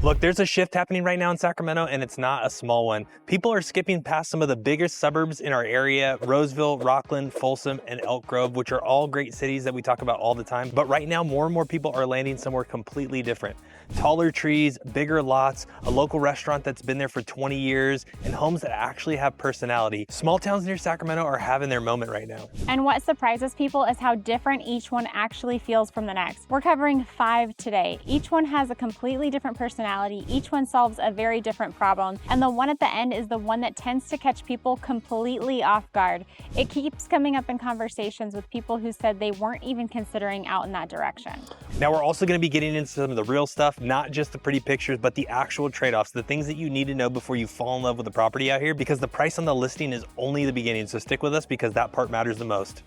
Look, there's a shift happening right now in Sacramento, and it's not a small one. People are skipping past some of the biggest suburbs in our area: Roseville, Rockland, Folsom, and Elk Grove, which are all great cities that we talk about all the time. But right now, more and more people are landing somewhere completely different. Taller trees, bigger lots, a local restaurant that's been there for 20 years, and homes that actually have personality. Small towns near Sacramento are having their moment right now. And what surprises people is how different each one actually feels from the next. We're covering 5 today. Each one has a completely different personality. Each one solves a very different problem. And the one at the end is the one that tends to catch people completely off guard. It keeps coming up in conversations with people who said they weren't even considering out in that direction. Now we're also going to be getting into some of the real stuff, not just the pretty pictures, but the actual trade-offs, the things that you need to know before you fall in love with the property out here, because the price on the listing is only the beginning. So stick with us because that part matters the most.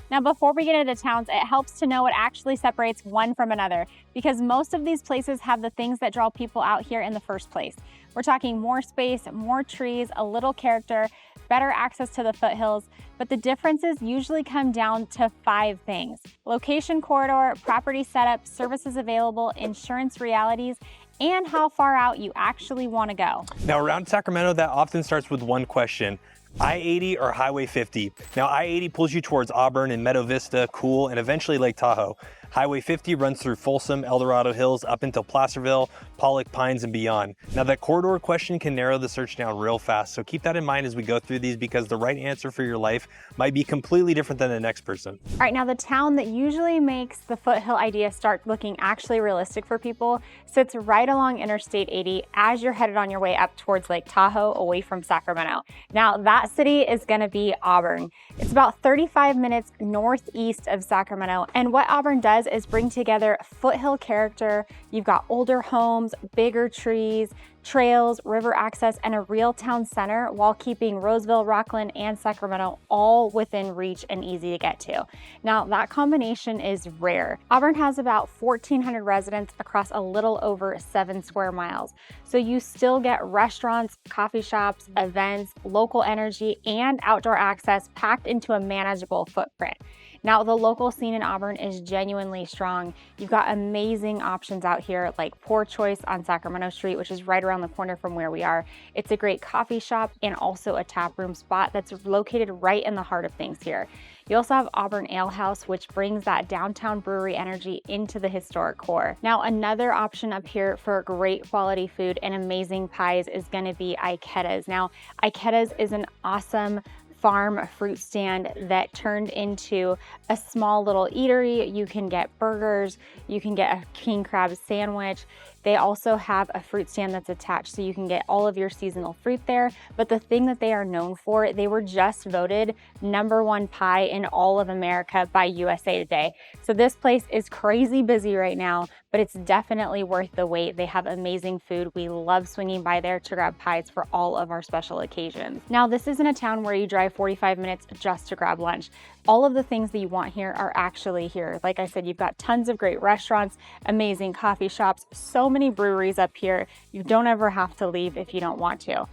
Now, before we get into the towns, it helps to know what actually separates one from another, because most of these places have the things that draw people out here in the first place. We're talking more space, more trees, a little character, better access to the foothills, but the differences usually come down to 5 things: location corridor, property setup, services available, insurance realities, and how far out you actually want to go. Now around Sacramento, that often starts with one question: I-80 or Highway 50? Now I-80 pulls you towards Auburn and Meadow Vista, Cool, and eventually Lake Tahoe. Highway 50 runs through Folsom, El Dorado Hills, up until Placerville, Pollock, Pines, and beyond. Now that corridor question can narrow the search down real fast, so keep that in mind as we go through these, because the right answer for your life might be completely different than the next person. All right, now the town that usually makes the foothill idea start looking actually realistic for people sits right along Interstate 80 as you're headed on your way up towards Lake Tahoe away from Sacramento. Now that city is gonna be Auburn. It's about 35 minutes northeast of Sacramento, and what Auburn does is bring together foothill character. You've got older homes, bigger trees, trails, river access, and a real town center, while keeping Roseville, Rockland, and Sacramento all within reach and easy to get to. Now, that combination is rare. Auburn has about 1,400 residents across a little over 7 square miles. So you still get restaurants, coffee shops, events, local energy, and outdoor access packed into a manageable footprint. Now, the local scene in Auburn is genuinely strong. You've got amazing options out here, like Poor Choice on Sacramento Street, which is right around the corner from where we are. It's a great coffee shop and also a tap room spot that's located right in the heart of things here. You also have Auburn Ale House, which brings that downtown brewery energy into the historic core. Now, another option up here for great quality food and amazing pies is going to be Iketta's. Now, Iketta's is an awesome farm fruit stand that turned into a small little eatery. You can get burgers, you can get a king crab sandwich. They also have a fruit stand that's attached, so you can get all of your seasonal fruit there. But the thing that they are known for, they were just voted #1 pie in all of America by USA Today. So this place is crazy busy right now, but it's definitely worth the wait. They have amazing food. We love swinging by there to grab pies for all of our special occasions. Now, this isn't a town where you drive 45 minutes just to grab lunch. All of the things that you want here are actually here. Like I said, you've got tons of great restaurants, amazing coffee shops, so many breweries up here. You don't ever have to leave if you don't want to.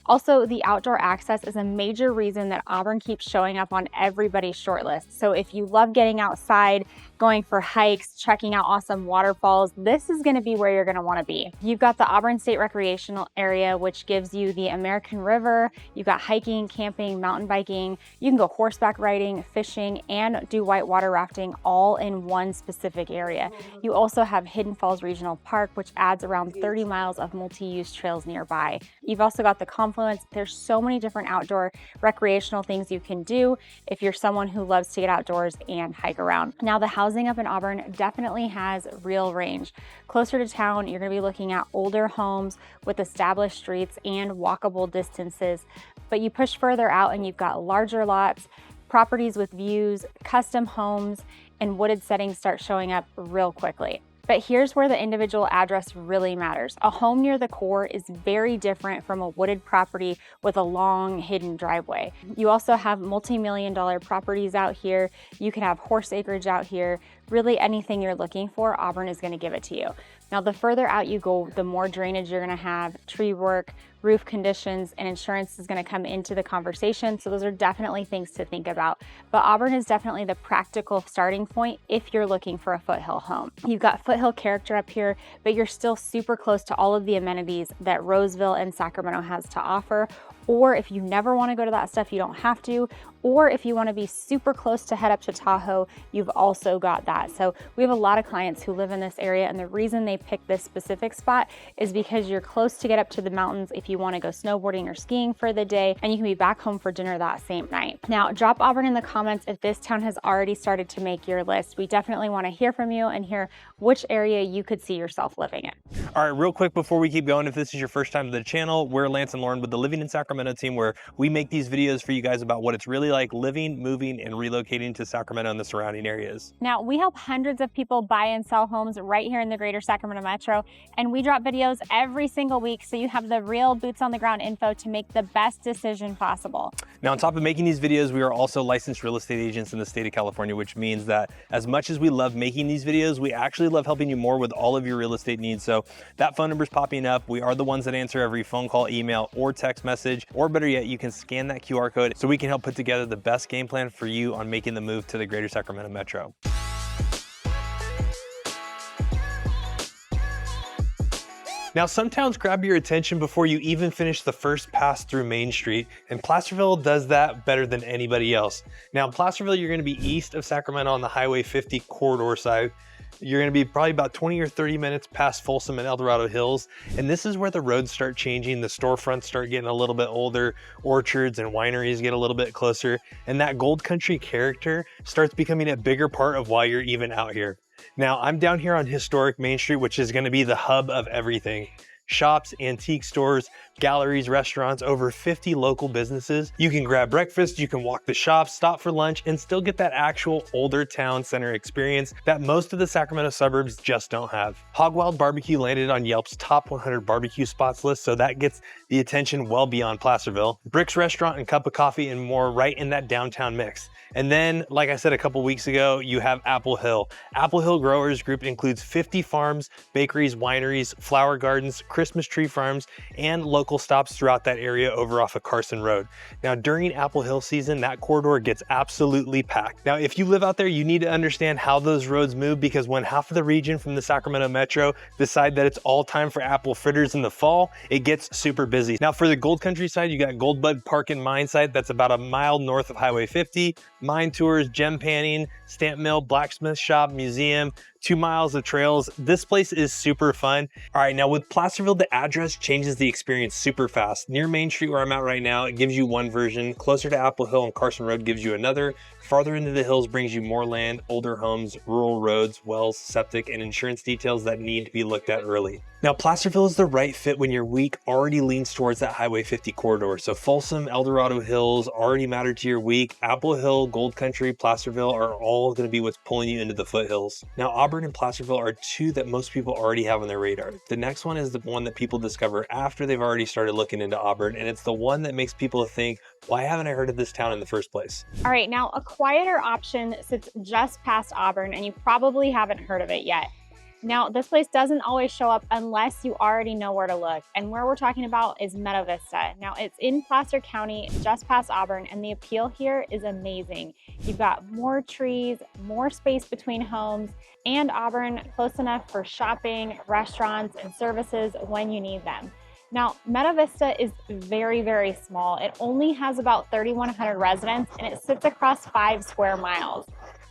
Also, the outdoor access is a major reason that Auburn keeps showing up on everybody's shortlist. So if you love getting outside, going for hikes, checking out awesome waterfalls, this is going to be where you're going to want to be. You've got the Auburn State Recreational Area, which gives you the American River. You've got hiking, camping, mountain biking. You can go horseback riding, fishing, and do whitewater rafting all in one specific area. You also have Hidden Falls Regional Park, which adds around 30 miles of multi-use trails nearby. You've also got the Confluence. There's so many different outdoor recreational things you can do if you're someone who loves to get outdoors and hike around. Now, the housing up in Auburn definitely has real range. Closer to town, you're going to be looking at older homes with established streets and walkable distances. But you push further out and you've got larger lots, properties with views, custom homes, and wooded settings start showing up real quickly. But here's where the individual address really matters. A home near the core is very different from a wooded property with a long hidden driveway. You also have multi-million-dollar properties out here. You can have horse acreage out here, really anything you're looking for, Auburn is going to give it to you. Now, the further out you go, the more drainage you're going to have, tree work, roof conditions, and insurance is going to come into the conversation. So those are definitely things to think about. But Auburn is definitely the practical starting point if you're looking for a foothill home. You've got foothill character up here, but you're still super close to all of the amenities that Roseville and Sacramento has to offer. Or if you never want to go to that stuff, you don't have to. Or if you want to be super close to head up to Tahoe, you've also got that. So we have a lot of clients who live in this area, and the reason they pick this specific spot is because you're close to get up to the mountains if you want to go snowboarding or skiing for the day, and you can be back home for dinner that same night. Now, drop Auburn in the comments if this town has already started to make your list. We definitely want to hear from you and hear which area you could see yourself living in. All right, real quick before we keep going, if this is your first time to the channel, we're Lance and Lauren with the Living in Sacramento team, where we make these videos for you guys about what it's really like living, moving, and relocating to Sacramento and the surrounding areas. Now, we help hundreds of people buy and sell homes right here in the greater Sacramento metro, and we drop videos every single week so you have the real boots on the ground info to make the best decision possible. Now, on top of making these videos, we are also licensed real estate agents in the state of California, which means that as much as we love making these videos, we actually love helping you more with all of your real estate needs. So that phone number is popping up. We are the ones that answer every phone call, email, or text message, or better yet, you can scan that QR code so we can help put together the best game plan for you on making the move to the greater Sacramento metro. Now, some towns grab your attention before you even finish the first pass through Main Street, and Placerville does that better than anybody else. Now, in Placerville, you're gonna be east of Sacramento on the Highway 50 corridor side. You're gonna be probably about 20 or 30 minutes past Folsom and El Dorado Hills. And this is where the roads start changing, the storefronts start getting a little bit older, orchards and wineries get a little bit closer, and that gold country character starts becoming a bigger part of why you're even out here. Now, I'm down here on historic Main Street, which is gonna be the hub of everything. Shops, antique stores, galleries, restaurants, over 50 local businesses. You can grab breakfast, you can walk the shops, stop for lunch, and still get that actual older town center experience that most of the Sacramento suburbs just don't have. Hog Wild Barbecue landed on Yelp's top 100 barbecue spots list, so that gets the attention well beyond Placerville. Brick's Restaurant and Cup of Coffee and more right in that downtown mix. And then, like I said a couple weeks ago, you have Apple Hill. Apple Hill Growers Group includes 50 farms, bakeries, wineries, flower gardens, Christmas tree farms, and local stops throughout that area over off of Carson Road. Now, during Apple Hill season, that corridor gets absolutely packed. Now, if you live out there, you need to understand how those roads move, because when half of the region from the Sacramento metro decide that it's all time for apple fritters in the fall, it gets super busy. Now, for the Gold Country side, you got Goldbud Park and Mine site that's about a mile north of Highway 50, mine tours, gem panning, stamp mill, blacksmith shop, museum, 2 miles of trails. This place is super fun. All right, now with Placerville, the address changes the experience super fast. Near Main Street, where I'm at right now, it gives you one version. Closer to Apple Hill and Carson Road gives you another. Farther into the hills brings you more land, older homes, rural roads, wells, septic, and insurance details that need to be looked at early. Now, Placerville is the right fit when your week already leans towards that Highway 50 corridor. So Folsom, El Dorado Hills already matter to your week. Apple Hill, Gold Country, Placerville are all gonna be what's pulling you into the foothills. Now, Auburn and Placerville are two that most people already have on their radar. The next one is the one that people discover after they've already started looking into Auburn, and it's the one that makes people think, why haven't I heard of this town in the first place? All right, now a quieter option sits just past Auburn, and you probably haven't heard of it yet. Now, this place doesn't always show up unless you already know where to look. And where we're talking about is Meadow Vista. Now, it's in Placer County, just past Auburn, and the appeal here is amazing. You've got more trees, more space between homes, and Auburn close enough for shopping, restaurants, and services when you need them. Now, Meadow Vista is very, very small. It only has about 3,100 residents, and it sits across 5 square miles.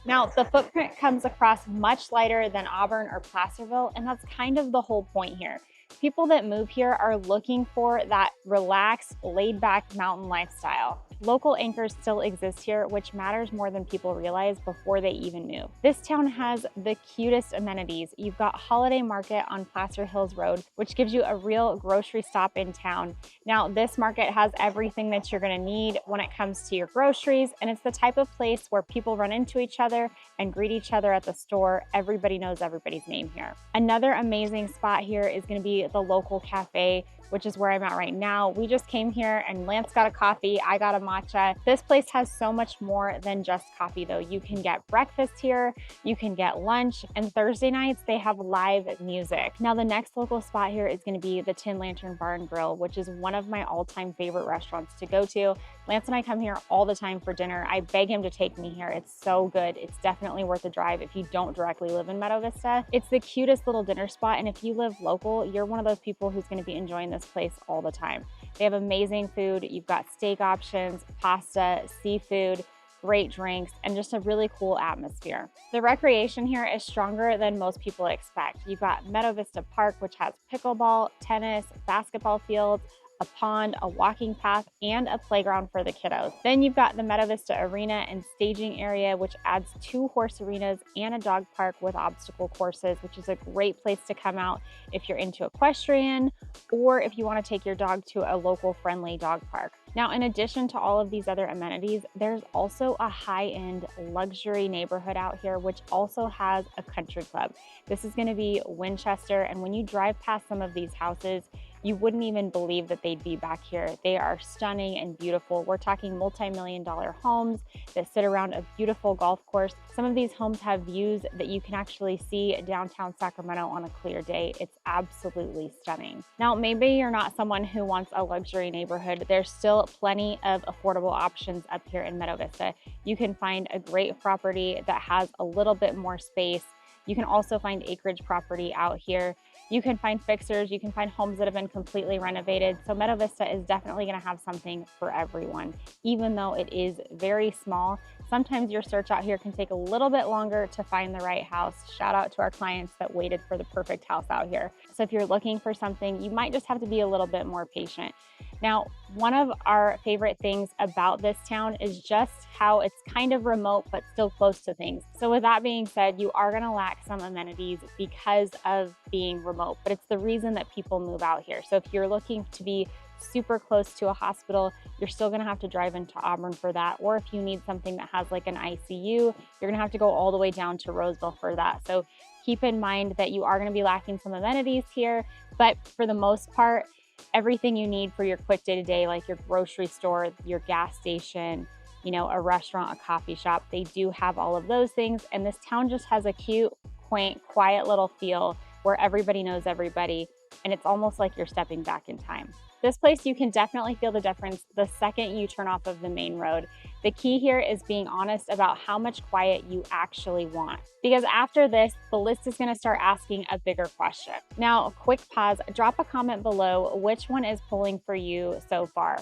Now, the footprint comes across much lighter than Auburn or Placerville, and that's kind of the whole point here. People that move here are looking for that relaxed, laid-back mountain lifestyle. Local anchors still exist here, which matters more than people realize before they even move. This town has the cutest amenities. You've got Holiday Market on Placer Hills Road, which gives you a real grocery stop in town. Now, this market has everything that you're gonna need when it comes to your groceries, and it's the type of place where people run into each other and greet each other at the store. Everybody knows everybody's name here. Another amazing spot here is gonna be be the local cafe, which is where I'm at right now. We just came here and Lance got a coffee, I got a matcha. This place has so much more than just coffee though. You can get breakfast here, you can get lunch, and Thursday nights they have live music. Now the next local spot here is gonna be the Tin Lantern Bar and Grill, which is one of my all-time favorite restaurants to go to. Lance and I come here all the time for dinner. I beg him to take me here. It's so good. It's definitely worth a drive if you don't directly live in Meadow Vista. It's the cutest little dinner spot, and if you live local, you're one of those people who's gonna be enjoying this place all the time. They have amazing food. You've got steak options, pasta, seafood, great drinks, and just a really cool atmosphere. The recreation here is stronger than most people expect. You've got Meadow Vista Park, which has pickleball, tennis, basketball fields, a pond, a walking path, and a playground for the kiddos. Then you've got the Meadow Vista Arena and staging area, which adds 2 horse arenas and a dog park with obstacle courses, which is a great place to come out if you're into equestrian or if you want to take your dog to a local friendly dog park. Now, in addition to all of these other amenities, there's also a high-end luxury neighborhood out here, which also has a country club. This is going to be Winchester, and when you drive past some of these houses, you wouldn't even believe that they'd be back here. They are stunning and beautiful. We're talking multi-million-dollar homes that sit around a beautiful golf course. Some of these homes have views that you can actually see downtown Sacramento on a clear day. It's absolutely stunning. Now, maybe you're not someone who wants a luxury neighborhood. There's still plenty of affordable options up here in Meadow Vista. You can find a great property that has a little bit more space. You can also find acreage property out here. You can find fixers, you can find homes that have been completely renovated. So Meadow Vista is definitely gonna have something for everyone. Even though it is very small, sometimes your search out here can take a little bit longer to find the right house. Shout out to our clients that waited for the perfect house out here. So if you're looking for something, you might just have to be a little bit more patient. Now, one of our favorite things about this town is just how it's kind of remote, but still close to things. So with that being said, you are gonna lack some amenities because of being remote, but it's the reason that people move out here. So if you're looking to be super close to a hospital, you're still gonna have to drive into Auburn for that. Or if you need something that has like an ICU, you're gonna have to go all the way down to Roseville for that. So keep in mind that you are gonna be lacking some amenities here, but for the most part, everything you need for your quick day-to-day, like your grocery store, your gas station, you know, a restaurant, a coffee shop, they do have all of those things. And this town just has a cute, quaint, quiet little feel where everybody knows everybody. And it's almost like you're stepping back in time. This place, you can definitely feel the difference the second you turn off of the main road. The key here is being honest about how much quiet you actually want. Because after this, the list is gonna start asking a bigger question. Now, a quick pause, drop a comment below which one is pulling for you so far.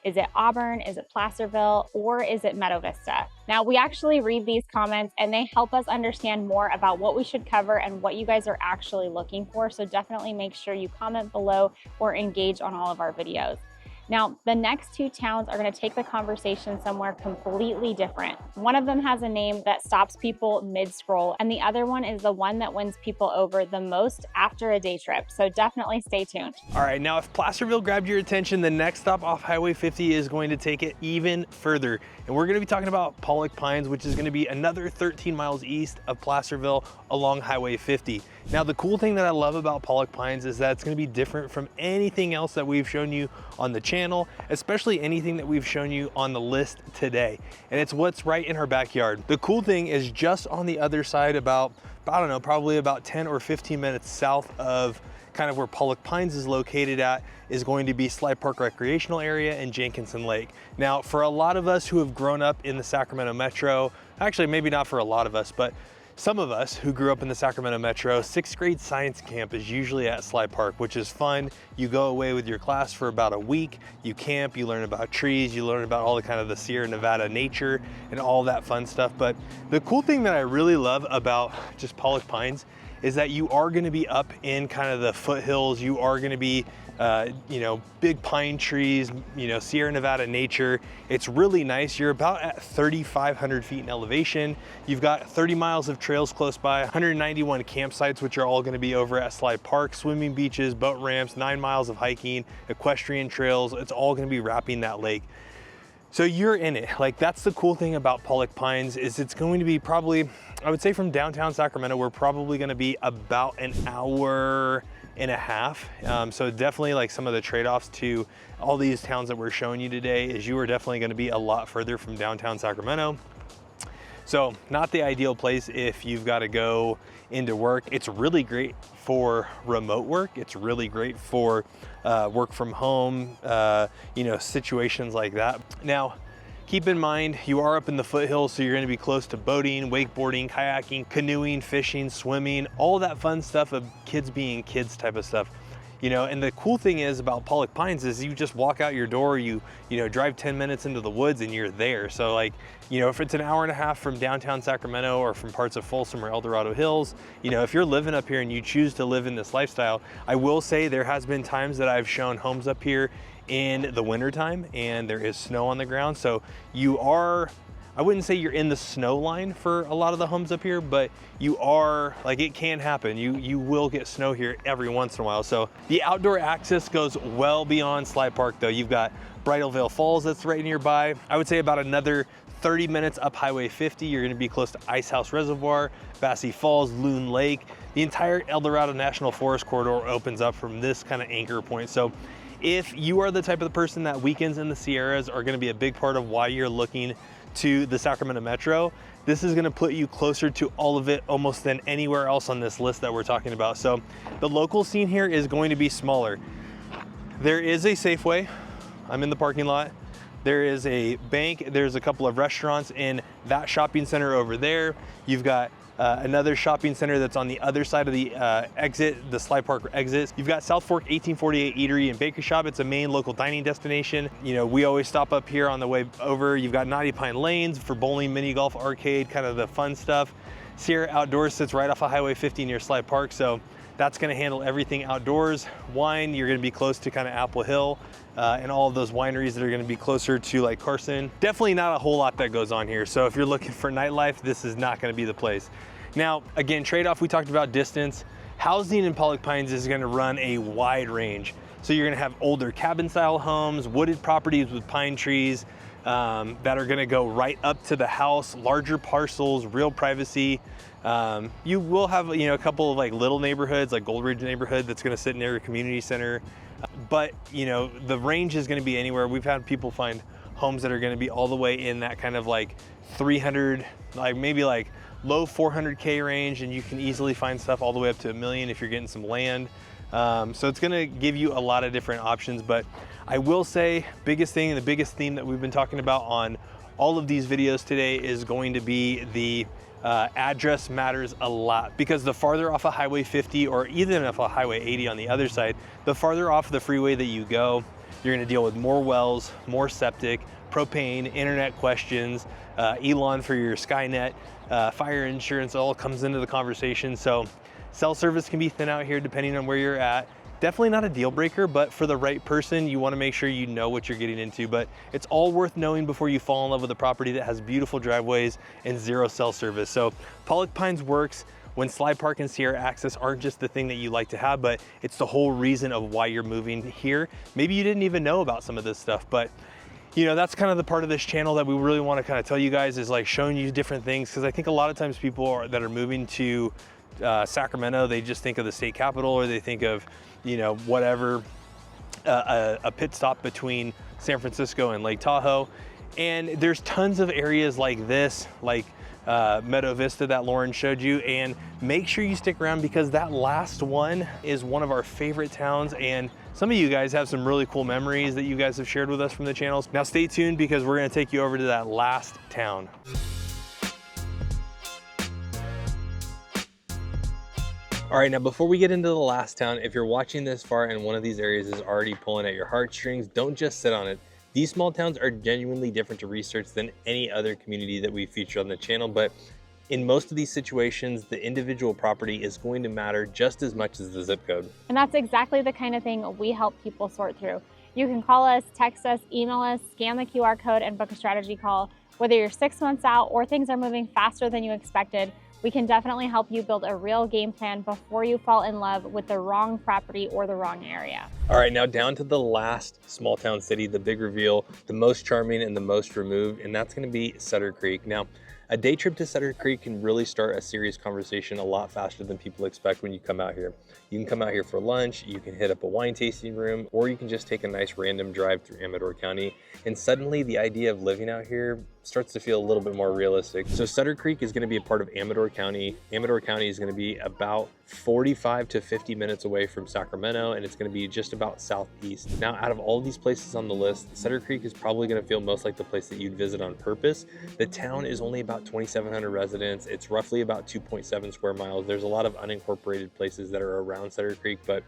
Is it Auburn? Is it Placerville? Or is it Meadow Vista? Now, we actually read these comments and they help us understand more about what we should cover and what you guys are actually looking for. So definitely make sure you comment below or engage on all of our videos. Now, the next 2 towns are gonna take the conversation somewhere completely different. One of them has a name that stops people mid-scroll, and the other one is the one that wins people over the most after a day trip. So definitely stay tuned. All right, now if Placerville grabbed your attention, the next stop off Highway 50 is going to take it even further. And we're gonna be talking about Pollock Pines, which is gonna be another 13 miles east of Placerville along Highway 50. Now, the cool thing that I love about Pollock Pines is that it's gonna be different from anything else that we've shown you on the channel, especially anything that we've shown you on the list today. And it's what's right in our backyard. The cool thing is just on the other side, about, I don't know, probably about 10 or 15 minutes south of kind of where Pollock Pines is located at, is going to be Slide Park Recreational Area and Jenkinson Lake. Now, for a lot of us who have grown up in the Sacramento Metro, actually maybe not for a lot of us, but some of us who grew up in the Sacramento Metro, 6th grade science camp is usually at Slide Park, which is fun. You go away with your class for about a week, you camp, you learn about trees, you learn about all the kind of the Sierra Nevada nature and all that fun stuff. But the cool thing that I really love about just Pollock Pines is that you are gonna be up in kind of the foothills, you are gonna be you know, big pine trees, you know, Sierra Nevada nature. It's really nice. You're about at 3,500 feet in elevation. You've got 30 miles of trails close by, 191 campsites, which are all gonna be over at Slide Park, swimming beaches, boat ramps, 9 miles of hiking, equestrian trails. It's all gonna be wrapping that lake. So you're in it. Like, that's the cool thing about Pollock Pines is it's going to be probably, I would say from downtown Sacramento, we're probably gonna be about an hour and a half. So definitely like some of the trade-offs to all these towns that we're showing you today is you are definitely going to be a lot further from downtown Sacramento. So not the ideal place if you've got to go into work. It's really great for remote work. It's really great for work from home, you know, situations like that. Now, keep in mind, you are up in the foothills, so you're gonna be close to boating, wakeboarding, kayaking, canoeing, fishing, swimming, all that fun stuff of kids being kids type of stuff. You know, and the cool thing is about Pollock Pines is you just walk out your door, you know, drive 10 minutes into the woods and you're there. So like, you know, if it's an hour and a half from downtown Sacramento or from parts of Folsom or El Dorado Hills, you know, if you're living up here and you choose to live in this lifestyle, I will say there has been times that I've shown homes up here in the wintertime and there is snow on the ground. So you are, I wouldn't say you're in the snow line for a lot of the homes up here, but you are, like, it can happen. You will get snow here every once in a while. So the outdoor access goes well beyond Sly Park though. You've got Bridalveil Falls that's right nearby. I would say about another 30 minutes up Highway 50, you're gonna be close to Ice House Reservoir, Bassy Falls, Loon Lake. The entire El Dorado National Forest corridor opens up from this kind of anchor point. So if you are the type of the person that weekends in the Sierras are gonna be a big part of why you're looking to the Sacramento Metro, this is gonna put you closer to all of it almost than anywhere else on this list that we're talking about. So the local scene here is going to be smaller. There is a Safeway. I'm in the parking lot. There is a bank. There's a couple of restaurants in that shopping center over there. You've got another shopping center that's on the other side of the exit, the Sly Park exit. You've got South Fork 1848 Eatery and Bakery Shop. It's a main local dining destination. You know, we always stop up here on the way over. You've got Knotty Pine Lanes for bowling, mini golf, arcade, kind of the fun stuff. Sierra Outdoors sits right off of Highway 50 near Sly Park, so that's gonna handle everything outdoors. Wine, you're gonna be close to kind of Apple Hill and all of those wineries that are gonna be closer to like Carson. Definitely not a whole lot that goes on here. So if you're looking for nightlife, this is not gonna be the place. Now, again, trade-off, we talked about distance. Housing in Pollock Pines is gonna run a wide range. So you're gonna have older cabin-style homes, wooded properties with pine trees that are gonna go right up to the house, larger parcels, real privacy. You will have, you know, a couple of like little neighborhoods, like Gold Ridge neighborhood that's gonna sit near a community center. But, you know, the range is gonna be anywhere. We've had people find homes that are gonna be all the way in that kind of like 300, like maybe like low 400K range, and you can easily find stuff all the way up to $1 million if you're getting some land. So it's gonna give you a lot of different options, but I will say biggest thing and the biggest theme that we've been talking about on all of these videos today is going to be the address matters a lot, because the farther off of Highway 50 or even off of Highway 80 on the other side, the farther off the freeway that you go, you're gonna deal with more wells, more septic, propane, internet questions, Elon for your Skynet, fire insurance, all comes into the conversation. So cell service can be thin out here depending on where you're at. Definitely not a deal breaker, but for the right person, you wanna make sure you know what you're getting into. But it's all worth knowing before you fall in love with a property that has beautiful driveways and zero cell service. So Pollock Pines works when Sly Park and Sierra Access aren't just the thing that you like to have, but it's the whole reason of why you're moving here. Maybe you didn't even know about some of this stuff, but you know, that's kind of the part of this channel that we really want to kind of tell you guys, is like showing you different things. Because I think a lot of times people that are moving to Sacramento, they just think of the state capital, or they think of, you know, whatever, a pit stop between San Francisco and Lake Tahoe. And there's tons of areas like this, like Meadow Vista that Lauren showed you, and make sure you stick around because that last one is one of our favorite towns, and some of you guys have some really cool memories that you guys have shared with us from the channels. Now stay tuned because we're gonna take you over to that last town. All right, now before we get into the last town, if you're watching this far and one of these areas is already pulling at your heartstrings, don't just sit on it. These small towns are genuinely different to research than any other community that we feature on the channel, but in most of these situations, the individual property is going to matter just as much as the zip code. And that's exactly the kind of thing we help people sort through. You can call us, text us, email us, scan the QR code and book a strategy call. Whether you're 6 months out or things are moving faster than you expected, we can definitely help you build a real game plan before you fall in love with the wrong property or the wrong area. All right, now down to the last small town city, the big reveal, the most charming and the most removed, and that's gonna be Sutter Creek. Now, A day trip to Sutter Creek can really start a serious conversation a lot faster than people expect when you come out here. You can come out here for lunch, you can hit up a wine tasting room, or you can just take a nice random drive through Amador County, and suddenly the idea of living out here starts to feel a little bit more realistic. So Sutter Creek is going to be a part of Amador County. Amador County is going to be about 45 to 50 minutes away from Sacramento, and it's going to be just about southeast. Now, out of all these places on the list, Sutter Creek is probably going to feel most like the place that you'd visit on purpose. The town is only about 2,700 residents. It's roughly about 2.7 square miles. There's a lot of unincorporated places that are around Sutter Creek, but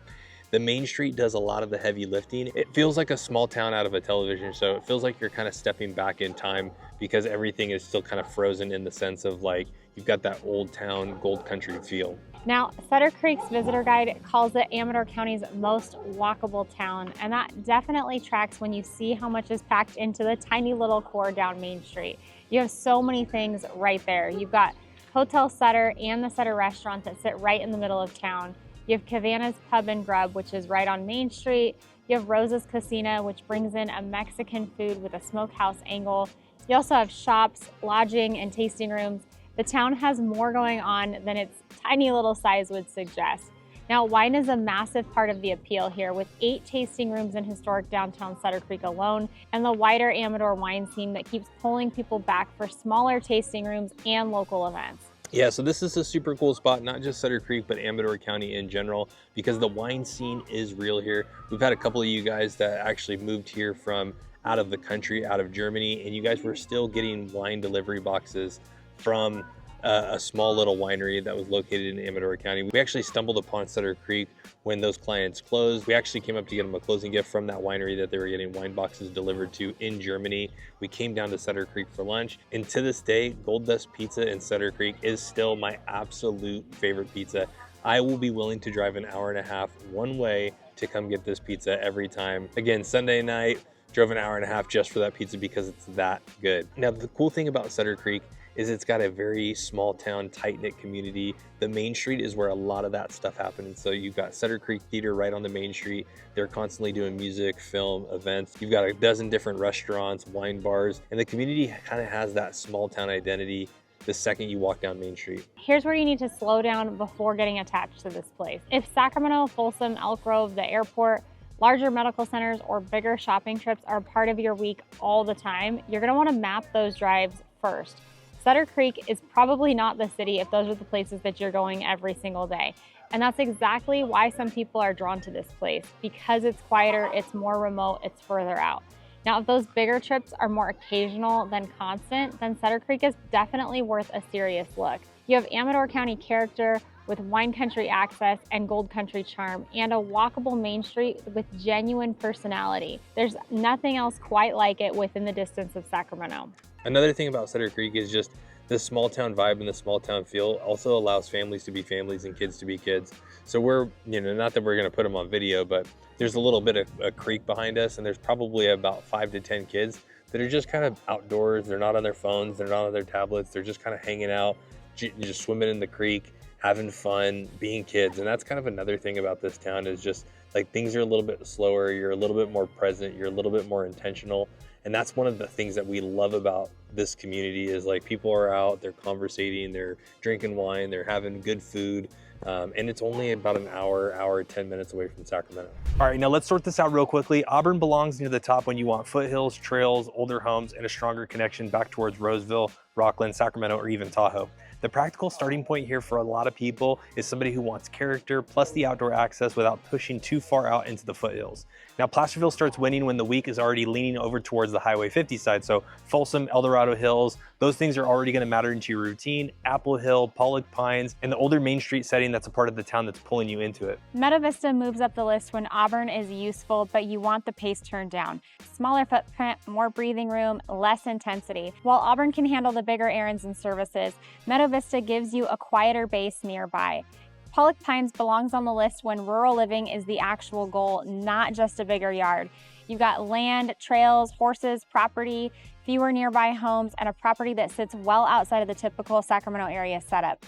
the main street does a lot of the heavy lifting. It feels like a small town out of a television show. It feels like you're kind of stepping back in time because everything is still kind of frozen in the sense of like, you've got that old town, gold country feel. Now, Sutter Creek's visitor guide calls it Amador County's most walkable town, and that definitely tracks when you see how much is packed into the tiny little core down Main Street. You have so many things right there. You've got Hotel Sutter and the Sutter restaurant that sit right in the middle of town. You have Cavanna's Pub and Grub, which is right on Main Street. You have Rosa's Casino, which brings in a Mexican food with a smokehouse angle. You also have shops, lodging, and tasting rooms. The town has more going on than its tiny little size would suggest. Now, wine is a massive part of the appeal here, with 8 tasting rooms in historic downtown Sutter Creek alone, and the wider Amador wine scene that keeps pulling people back for smaller tasting rooms and local events. Yeah, so this is a super cool spot, not just Sutter Creek, but Amador County in general, because the wine scene is real here. We've had a couple of you guys that actually moved here from out of the country, out of Germany, and you guys were still getting wine delivery boxes from a small little winery that was located in Amador County. We actually stumbled upon Sutter Creek when those clients closed. We actually came up to get them a closing gift from that winery that they were getting wine boxes delivered to in Germany. We came down to Sutter Creek for lunch, and to this day, Gold Dust Pizza in Sutter Creek is still my absolute favorite pizza. I will be willing to drive an hour and a half one way to come get this pizza every time. Again, Sunday night, drove an hour and a half just for that pizza because it's that good. Now, the cool thing about Sutter Creek is it's got a very small town, tight-knit community. The main street is where a lot of that stuff happens. So you've got Sutter Creek Theater right on the main street. They're constantly doing music, film, events. You've got a dozen different restaurants, wine bars, and the community kind of has that small town identity the second you walk down Main Street. Here's where you need to slow down before getting attached to this place. If Sacramento, Folsom, Elk Grove, the airport, larger medical centers, or bigger shopping trips are part of your week all the time, you're gonna wanna map those drives first. Sutter Creek is probably not the city if those are the places that you're going every single day. And that's exactly why some people are drawn to this place, because it's quieter, it's more remote, it's further out. Now, if those bigger trips are more occasional than constant, then Sutter Creek is definitely worth a serious look. You have Amador County character with wine country access and gold country charm, and a walkable Main Street with genuine personality. There's nothing else quite like it within the distance of Sacramento. Another thing about Sutter Creek is just the small town vibe and the small town feel also allows families to be families and kids to be kids. So we're, not that we're going to put them on video, but there's a little bit of a creek behind us, and there's probably about 5 to 10 kids that are just kind of outdoors. They're not on their phones, they're not on their tablets, they're just kind of hanging out, just swimming in the creek, having fun, being kids. And that's kind of another thing about this town is just like things are a little bit slower, you're a little bit more present, you're a little bit more intentional. And that's one of the things that we love about this community is like people are out, they're conversating, they're drinking wine, they're having good food. And it's only about an hour, 10 minutes away from Sacramento. All right, now let's sort this out real quickly. Auburn belongs near the top when you want foothills, trails, older homes, and a stronger connection back towards Roseville, Rockland, Sacramento, or even Tahoe. The practical starting point here for a lot of people is somebody who wants character plus the outdoor access without pushing too far out into the foothills. Now, Placerville starts winning when the week is already leaning over towards the Highway 50 side. So Folsom, El Dorado Hills, those things are already going to matter into your routine. Apple Hill, Pollock Pines, and the older Main Street setting that's a part of the town that's pulling you into it. Meadow Vista moves up the list when Auburn is useful, but you want the pace turned down. Smaller footprint, more breathing room, less intensity. While Auburn can handle the bigger errands and services, Meadow Vista gives you a quieter base nearby. Pollock Pines belongs on the list when rural living is the actual goal, not just a bigger yard. You've got land, trails, horses, property, fewer nearby homes, and a property that sits well outside of the typical Sacramento area setup.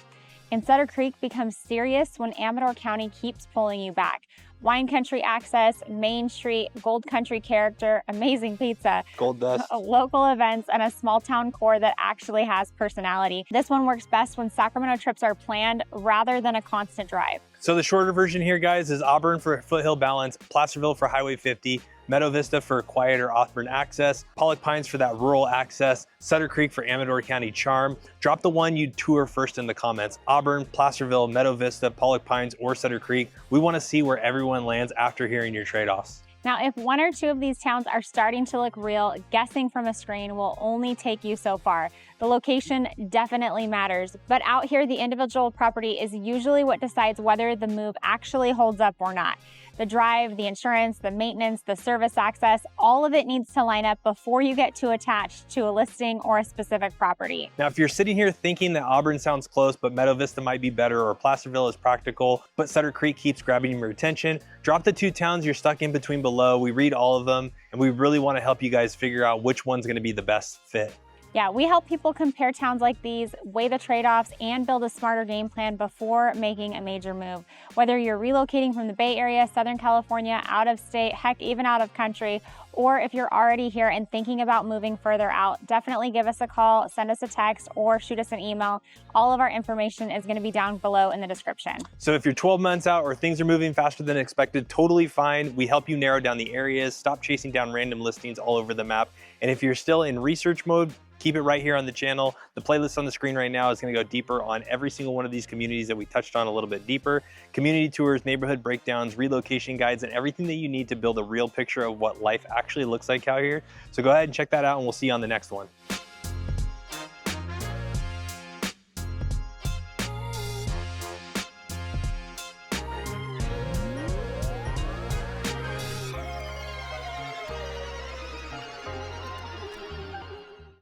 And Sutter Creek becomes serious when Amador County keeps pulling you back. wine country access, Main Street, gold country character, amazing pizza, Gold dust. local events, and a small town core that actually has personality. This one works best when Sacramento trips are planned rather than a constant drive. So the shorter version here, guys, is Auburn for foothill balance, Placerville for Highway 50, Meadow Vista for quieter off-burn access, Pollock Pines for that rural access, Sutter Creek for Amador County charm. Drop the one you'd tour first in the comments. Auburn, Placerville, Meadow Vista, Pollock Pines, or Sutter Creek. We want to see where everyone lands after hearing your trade-offs. Now, if one or two of these towns are starting to look real, guessing from a screen will only take you so far. The location definitely matters, but out here, the individual property is usually what decides whether the move actually holds up or not. The drive, the insurance, the maintenance, the service access, all of it needs to line up before you get too attached to a listing or a specific property. Now, if you're sitting here thinking that Auburn sounds close, but Meadow Vista might be better, or Placerville is practical, but Sutter Creek keeps grabbing your attention, drop the two towns you're stuck in between below. We read all of them, and we really want to help you guys figure out which one's going to be the best fit. Yeah, we help people compare towns like these, weigh the trade-offs, and build a smarter game plan before making a major move. Whether you're relocating from the Bay Area, Southern California, out of state, heck, even out of country, or if you're already here and thinking about moving further out, definitely give us a call, send us a text, or shoot us an email. All of our information is going to be down below in the description. So if you're 12 months out or things are moving faster than expected, totally fine. We help you narrow down the areas, stop chasing down random listings all over the map. And if you're still in research mode, keep it right here on the channel. The playlist on the screen right now is going to go deeper on every single one of these communities that we touched on a little bit deeper. Community tours, neighborhood breakdowns, relocation guides, and everything that you need to build a real picture of what life actually looks like out here. So go ahead and check that out, and we'll see you on the next one.